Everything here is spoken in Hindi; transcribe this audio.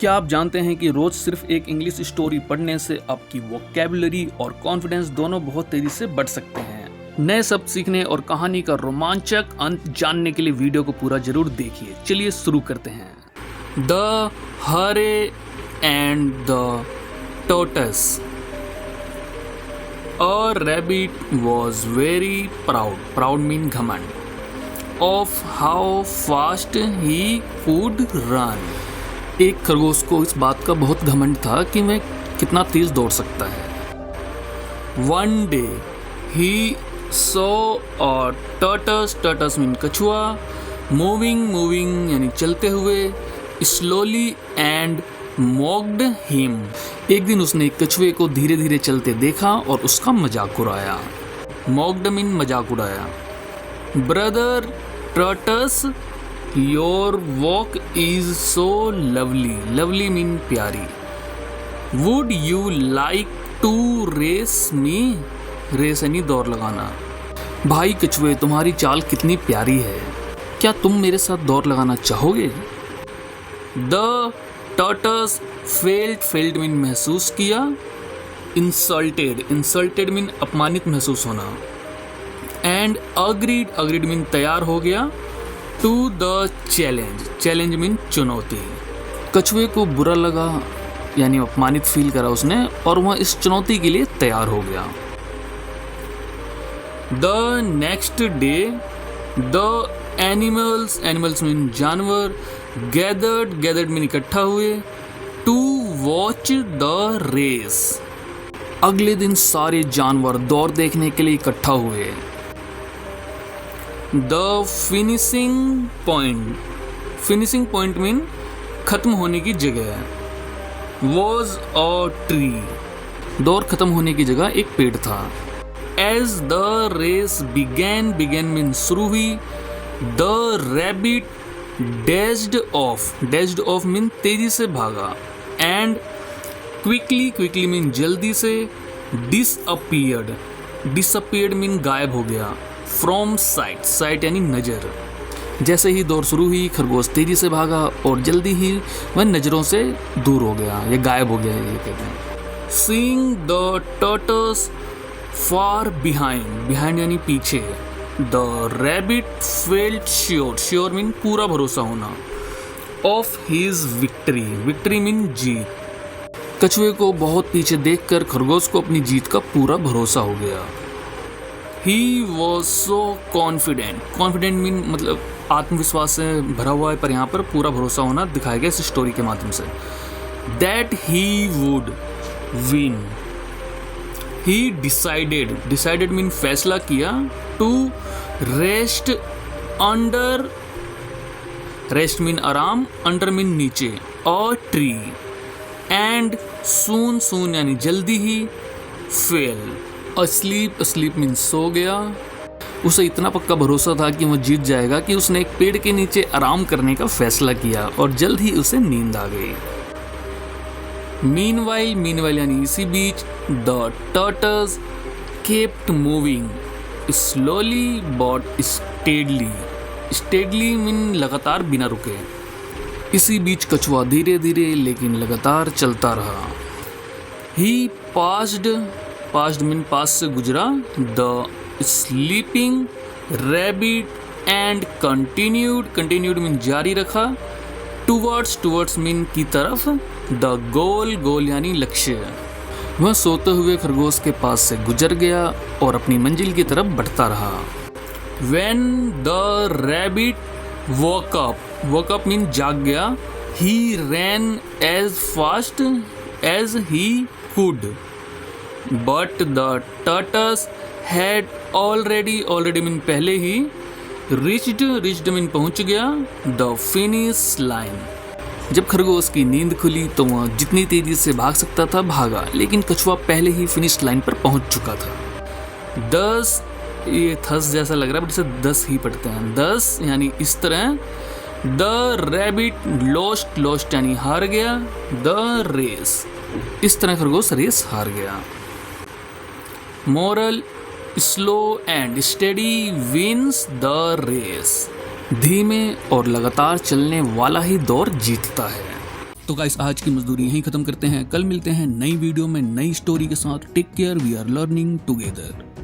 क्या आप जानते हैं कि रोज सिर्फ एक इंग्लिश स्टोरी पढ़ने से आपकी वोकैबुलरी और कॉन्फिडेंस दोनों बहुत तेजी से बढ़ सकते हैं। नए शब्द सीखने और कहानी का रोमांचक अंत जानने के लिए वीडियो को पूरा जरूर देखिए। चलिए शुरू करते हैं। The hare and the tortoise. A rabbit was very proud. Proud mean घमंड. Of how fast he could run. एक खरगोश को इस बात का बहुत घमंड था कि वह कितना तेज दौड़ सकता है। One day he saw a tortoise. Tortoise mean कछुआ. Moving यानी चलते हुए. Slowly and mocked him. एक दिन उसने एक कछुए को धीरे धीरे चलते देखा और उसका मजाक उड़ाया। Mocked मीन मजाक उड़ाया। Brother tortoise, your walk is so lovely. Lovely mean प्यारी। Would you like to race me? Race यानी दौड़ लगाना। भाई कछुए, तुम्हारी चाल कितनी प्यारी है, क्या तुम मेरे साथ दौड़ लगाना चाहोगे? The tortoise felt मीन महसूस किया। इंसल्टेड मीन अपमानित महसूस होना। एंड अग्रीड मीन तैयार हो गया। टू द चैलेंज मीन चुनौती। कछुए को बुरा लगा यानी अपमानित फील करा उसने और वह इस चुनौती के लिए तैयार हो गया। The next day the animals mean जानवर गैदर्ड मीन इकट्ठा हुए। To watch the race. अगले दिन सारे जानवर दौड़ देखने के लिए इकट्ठा हुए। द फिनिशिंग पॉइंट मीन खत्म होने की जगह। Was a tree. दौड़ खत्म होने की जगह एक पेड़ था। As the race began mean शुरू हुई। The rabbit dashed off mean तेजी से भागा। एंड क्विकली मीन जल्दी से। डिसअपियर्ड मीन गायब हो गया। फ्रॉम साइट यानी नजर। जैसे ही दौड़ शुरू हुई खरगोश तेजी से भागा और जल्दी ही वह नजरों से दूर हो गया या गायब हो गया, ये कहते हैं। सीइंग द टर्टस फार बिहाइंड यानी पीछे। The rabbit felt sure mean पूरा भरोसा होना। ऑफ हिज विक्ट्री मीन जीत। कछुए को बहुत पीछे देखकर खरगोश को अपनी जीत का पूरा भरोसा हो गया। He was so confident mean मतलब आत्मविश्वास से भरा हुआ है, पर यहाँ पर पूरा भरोसा होना दिखाया गया इस स्टोरी के माध्यम से। That he would win. He decided mean फैसला किया। To rest मीन आराम, under मीन नीचे, और tree, and soon यानी जल्दी ही, fell. asleep मीन सो गया। उसे इतना पक्का भरोसा था कि वह जीत जाएगा कि उसने एक पेड़ के नीचे आराम करने का फैसला किया और जल्द ही उसे नींद आ गई। मीनवाइल यानी इसी बीच the tortoise kept moving slowly but steadily mean लगातार बिना रुके। इसी बीच कछुआ धीरे धीरे लेकिन लगातार चलता रहा। ही पास्ड मीन पास से गुजरा। The sleeping rabbit and continued mean जारी रखा। टूवर्ड्स मीन की तरफ। द गोल यानी लक्ष्य। वह सोते हुए खरगोश के पास से गुजर गया और अपनी मंजिल की तरफ बढ़ता रहा। When the rabbit woke up mean जाग गया। He ran as fast as he could. But the tortoise had already mean पहले ही। reached मीन पहुंच गया। The finish line. जब खरगोश की नींद खुली तो वह जितनी तेजी से भाग सकता था भागा, लेकिन कछुआ पहले ही फिनिश लाइन पर पहुंच चुका था। 10 ये थस जैसा लग रहा है बट इसे 10 ही पढ़ते हैं। 10 यानी इस तरह। द रैबिट लॉस्ट यानी हार गया। द रेस इस तरह खरगोश रेस हार गया। Moral slow and steady wins the race. धीमे और लगातार चलने वाला ही दौड़ जीतता है। तो गाइस आज की मजदूरी यहीं खत्म करते हैं, कल मिलते हैं नई वीडियो में नई स्टोरी के साथ। Take care, we are learning together.